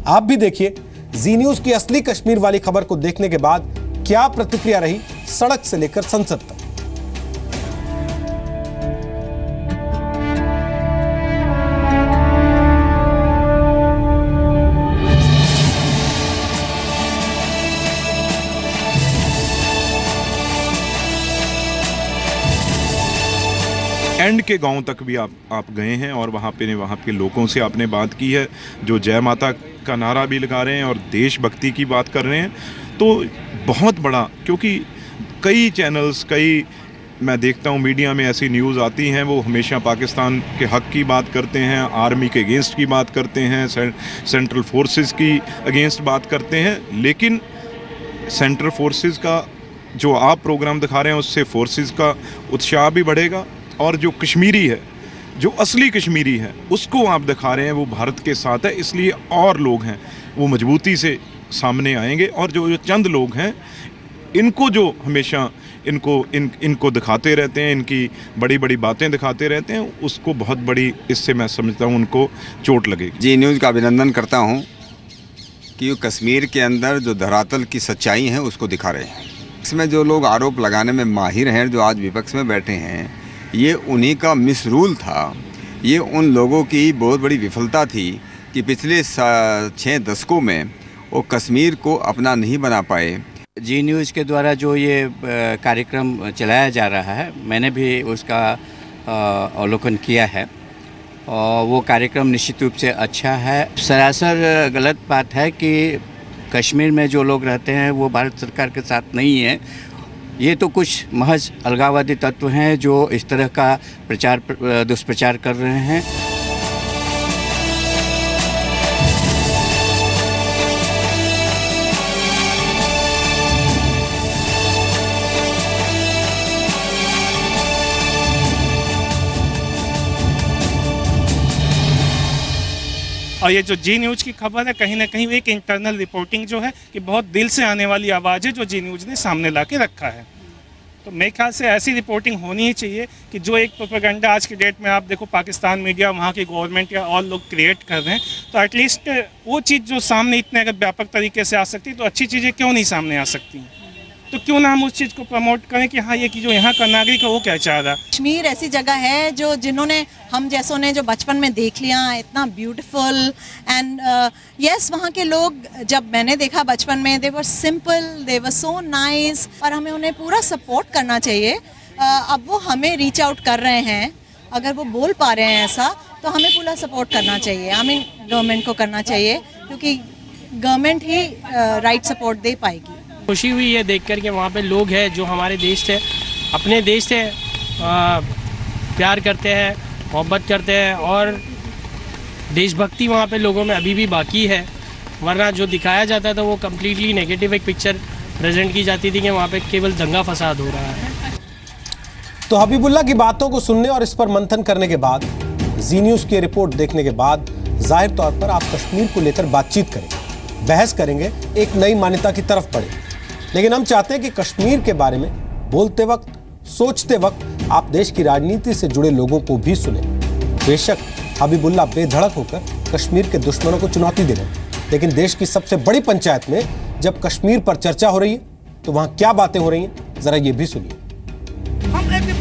आप भी देखिए जी न्यूज की असली कश्मीर वाली खबर को देखने के बाद क्या प्रतिक्रिया रही सड़क से लेकर संसद तक। एंड के गांव तक भी आप गए हैं और वहाँ के लोगों से आपने बात की है, जो जय माता का नारा भी लगा रहे हैं और देशभक्ति की बात कर रहे हैं। तो बहुत बड़ा, क्योंकि कई चैनल्स, मैं देखता हूँ मीडिया में ऐसी न्यूज़ आती हैं, वो हमेशा पाकिस्तान के हक़ की बात करते हैं, आर्मी के अगेंस्ट की बात करते हैं, सेंट्रल फोर्सेस की अगेंस्ट बात करते हैं। लेकिन सेंट्रल फोर्सेस का जो आप प्रोग्राम दिखा रहे हैं, उससे फोर्सेस का उत्साह भी बढ़ेगा और जो कश्मीरी है, जो असली कश्मीरी है, उसको आप दिखा रहे हैं वो भारत के साथ है। इसलिए और लोग हैं वो मजबूती से सामने आएंगे और जो चंद लोग हैं इनको जो हमेशा इनको दिखाते रहते हैं, इनकी बड़ी बड़ी बातें दिखाते रहते हैं, उसको बहुत बड़ी, इससे मैं समझता हूँ उनको चोट लगेगी। जी न्यूज़ का अभिनंदन करता हूँ कि वो कश्मीर के अंदर जो धरातल की सच्चाई है उसको दिखा रहे हैं। इसमें जो लोग आरोप लगाने में माहिर हैं, जो आज विपक्ष में बैठे हैं, ये उन्हीं का मिसरूल था। ये उन लोगों की बहुत बड़ी विफलता थी कि पिछले 6 दशकों में वो कश्मीर को अपना नहीं बना पाए। जी न्यूज़ के द्वारा जो ये कार्यक्रम चलाया जा रहा है, मैंने भी उसका अवलोकन किया है और वो कार्यक्रम निश्चित रूप से अच्छा है। सरासर गलत बात है कि कश्मीर में जो लोग रहते हैं वो भारत सरकार के साथ नहीं है। ये तो कुछ महज अलगाववादी तत्व हैं जो इस तरह का दुष्प्रचार कर रहे हैं। और ये जो जी न्यूज़ की खबर है, कहीं ना कहीं एक इंटरनल रिपोर्टिंग जो है कि बहुत दिल से आने वाली आवाज़ है जो जी न्यूज़ ने सामने ला के रखा है। तो मेरे ख्याल से ऐसी रिपोर्टिंग होनी ही चाहिए कि जो एक प्रोपेगेंडा आज की डेट में आप देखो पाकिस्तान मीडिया, वहाँ की गवर्नमेंट या और लोग क्रिएट कर रहे हैं, तो एटलीस्ट वो चीज़ जो सामने इतने अगर व्यापक तरीके से आ सकती है तो अच्छी चीज़ें क्यों नहीं सामने आ सकती हैं। तो क्यों ना हम उस चीज़ को प्रमोट करें कि हाँ, ये कि जो यहाँ का नागरिक है वो क्या चाह रहा है। कश्मीर ऐसी जगह है जो जिन्होंने हम जैसों ने जो बचपन में देख लिया, इतना ब्यूटीफुल एंड यस, वहाँ के लोग जब मैंने देखा बचपन में, दे were simple, they were so nice, और हमें उन्हें पूरा सपोर्ट करना चाहिए। अब वो हमें रीच आउट कर रहे हैं, अगर वो बोल पा रहे हैं ऐसा, तो हमें पूरा सपोर्ट करना चाहिए। आई मीन गवर्नमेंट को करना चाहिए, क्योंकि गवर्नमेंट ही राइट सपोर्ट दे पाएगी। खुशी हुई है देख कर के वहाँ पे लोग हैं जो हमारे देश से, अपने देश से प्यार करते हैं, मोहब्बत करते हैं, और देशभक्ति वहाँ पे लोगों में अभी भी बाकी है। वरना जो दिखाया जाता था वो कम्प्लीटली नेगेटिव एक पिक्चर प्रेजेंट की जाती थी कि वहाँ पे केवल दंगा फसाद हो रहा है। तो हबीबुल्ला की बातों को सुनने और इस पर मंथन करने के बाद, जी न्यूज़ की रिपोर्ट देखने के बाद जाहिर तौर पर आप कश्मीर को लेकर बातचीत करेंगे, बहस करेंगे, एक नई मान्यता की तरफ बढ़े। लेकिन हम चाहते हैं कि कश्मीर के बारे में बोलते वक्त, सोचते वक्त आप देश की राजनीति से जुड़े लोगों को भी सुने। बेशक हबीबुल्ला बेधड़क होकर कश्मीर के दुश्मनों को चुनौती दे रहे हैं, लेकिन देश की सबसे बड़ी पंचायत में जब कश्मीर पर चर्चा हो रही है तो वहां क्या बातें हो रही हैं, जरा ये भी सुनिए।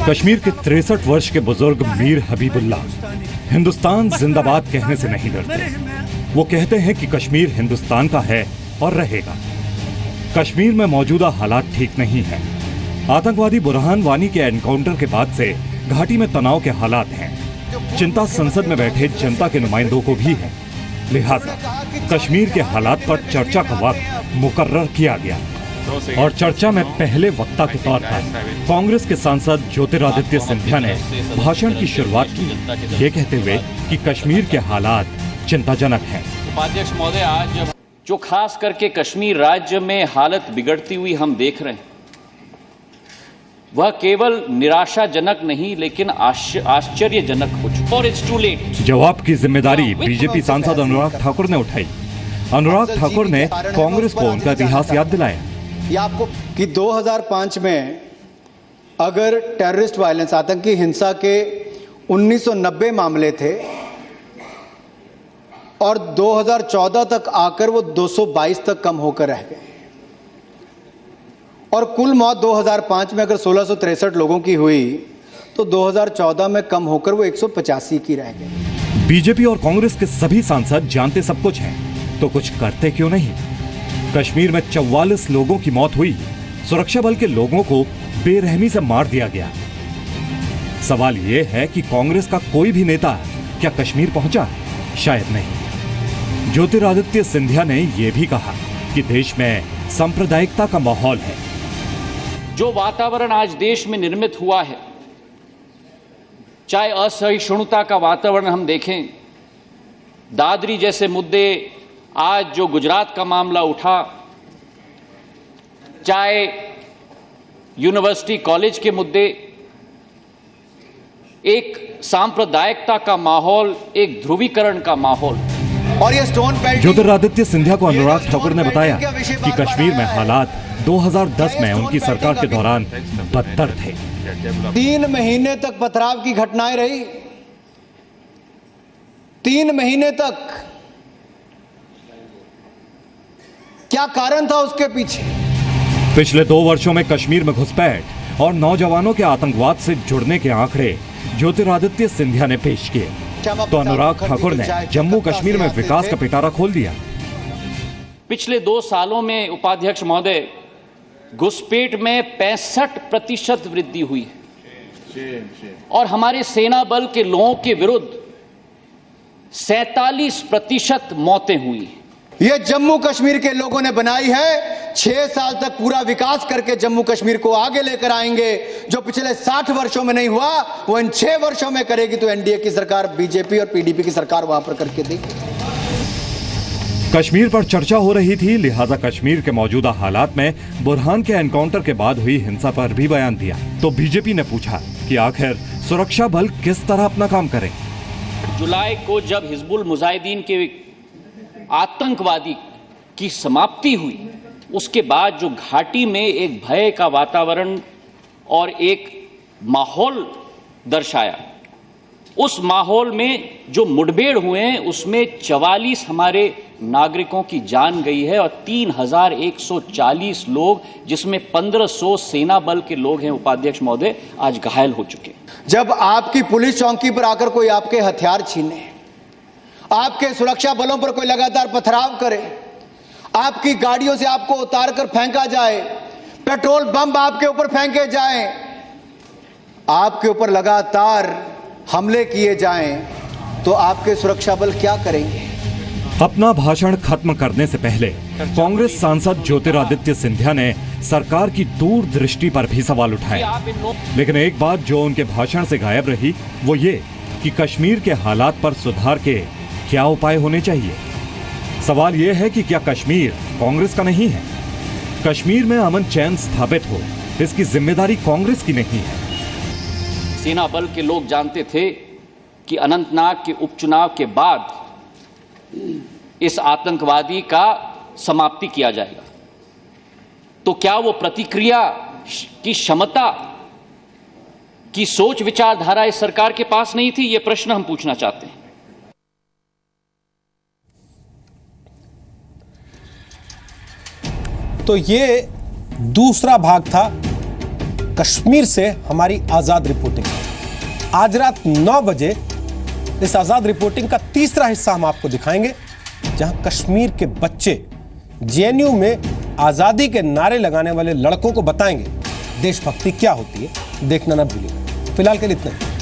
कश्मीर के 63 वर्ष के बुजुर्ग मीर हबीबुल्ला हिंदुस्तान जिंदाबाद कहने से नहीं डरते। वो कहते हैं कि कश्मीर हिंदुस्तान का है और रहेगा। कश्मीर में मौजूदा हालात ठीक नहीं है। आतंकवादी बुरहान वानी के एनकाउंटर के बाद से घाटी में तनाव के हालात हैं। चिंता संसद में बैठे जनता के नुमाइंदों को भी है। लिहाजा कश्मीर के हालात पर चर्चा का वक्त मुकर्रर किया गया और चर्चा में पहले वक्ता के तौर पर कांग्रेस के सांसद ज्योतिरादित्य सिंधिया ने भाषण की शुरुआत की, ये कहते हुए कि कश्मीर के हालात चिंताजनक हैं। उपाध्यक्ष महोदय, आज जो खास करके कश्मीर राज्य में हालत बिगड़ती हुई हम देख रहे हैं, वह केवल निराशाजनक नहीं लेकिन आश्चर्यजनक हो चुका। और इट्स टू लेट। जवाब की जिम्मेदारी बीजेपी सांसद अनुराग ठाकुर ने उठाई। अनुराग ठाकुर ने कांग्रेस को उनका इतिहास याद दिलाया। ये आपको कि 2005 में अगर टेररिस्ट वायलेंस, आतंकी हिंसा के 1990 मामले थे और 2014 तक आकर वो 222 तक कम होकर रह गए। और कुल मौत 2005 में अगर 1663 लोगों की हुई तो 2014 में कम होकर वो 185 की रह गई। बीजेपी और कांग्रेस के सभी सांसद जानते सब कुछ हैं, तो कुछ करते क्यों नहीं? कश्मीर में 44 लोगों की मौत हुई, सुरक्षा बल के लोगों को बेरहमी से मार दिया गया। सवाल यह है कि कांग्रेस का कोई भी नेता क्या कश्मीर पहुंचा? शायद नहीं। ज्योतिरादित्य सिंधिया ने यह भी कहा कि देश में सांप्रदायिकता का माहौल है। जो वातावरण आज देश में निर्मित हुआ है, चाहे असहिष्णुता का वातावरण हम देखें, दादरी जैसे मुद्दे, आज जो गुजरात का मामला उठा, चाहे यूनिवर्सिटी कॉलेज के मुद्दे, एक सांप्रदायिकता का माहौल, एक ध्रुवीकरण का माहौल। और ये स्टोन पेल्टिंग, ज्योतिरादित्य सिंधिया को अनुराग ठाकुर ने बताया कि कश्मीर में हालात 2010 में उनकी सरकार के दौरान बदतर थे। 3 महीने तक पथराव की घटनाएं रही, 3 महीने तक। क्या कारण था उसके पीछे? पिछले 2 वर्षों में कश्मीर में घुसपैठ और नौजवानों के आतंकवाद से जुड़ने के आंकड़े ज्योतिरादित्य सिंधिया ने पेश किए, तो अनुराग ठाकुर ने जम्मू कश्मीर में विकास का पिटारा खोल दिया। पिछले 2 सालों में उपाध्यक्ष महोदय, घुसपैठ में 65% वृद्धि हुई है और हमारे सेना बल के लोगों के विरुद्ध 47% मौतें हुई। ये जम्मू कश्मीर के लोगों ने बनाई है। 6 साल तक पूरा विकास करके जम्मू कश्मीर को आगे लेकर आएंगे। जो पिछले 60 वर्षों में नहीं हुआ वो इन 6 वर्षों में करेगी। तो एनडीए की सरकार, बीजेपी और पीडीपी की सरकार वहां पर करके देगी। कश्मीर पर चर्चा हो रही थी, लिहाजा कश्मीर के मौजूदा हालात में बुरहान के एनकाउंटर के बाद हुई हिंसा पर भी बयान दिया। तो बीजेपी ने पूछा कि आखिर सुरक्षा बल किस तरह अपना काम करे। जुलाई को जब हिजबुल मुजाहिदीन के आतंकवादी की समाप्ति हुई, उसके बाद जो घाटी में एक भय का वातावरण और एक माहौल दर्शाया, उस माहौल में जो मुठभेड़ हुए हैं उसमें 44 हमारे नागरिकों की जान गई है और 3140 लोग, जिसमें 1500 सेना बल के लोग हैं उपाध्यक्ष महोदय, आज घायल हो चुके हैं। जब आपकी पुलिस चौकी पर आकर कोई आपके हथियार छीने, आपके सुरक्षा बलों पर कोई लगातार पथराव करे, आपकी गाड़ियों से आपको उतारकर फेंका जाए, पेट्रोल बम आपके ऊपर फेंके जाएं, आपके ऊपर लगातार हमले किए जाएं, तो आपके सुरक्षा बल क्या करेंगे? अपना भाषण खत्म करने से पहले कांग्रेस सांसद ज्योतिरादित्य सिंधिया ने सरकार की दूरदृष्टि पर भी सवाल उठाए। लेकिन एक बात जो उनके भाषण से गायब रही वो ये कि कश्मीर के हालात पर सुधार के क्या उपाय होने चाहिए। सवाल यह है कि क्या कश्मीर कांग्रेस का नहीं है? कश्मीर में अमन चैन स्थापित हो, इसकी जिम्मेदारी कांग्रेस की नहीं है। सेना बल के लोग जानते थे कि अनंतनाग के उपचुनाव के बाद इस आतंकवादी का समाप्ति किया जाएगा, तो क्या वो प्रतिक्रिया की क्षमता की सोच विचारधारा इस सरकार के पास नहीं थी? ये प्रश्न हम पूछना चाहते हैं। तो ये दूसरा भाग था कश्मीर से हमारी आजाद रिपोर्टिंग। आज रात 9 बजे इस आजाद रिपोर्टिंग का तीसरा हिस्सा हम आपको दिखाएंगे, जहां कश्मीर के बच्चे जेएनयू में आजादी के नारे लगाने वाले लड़कों को बताएंगे देशभक्ति क्या होती है। देखना ना भूलिए। फिलहाल के लिए इतना ही।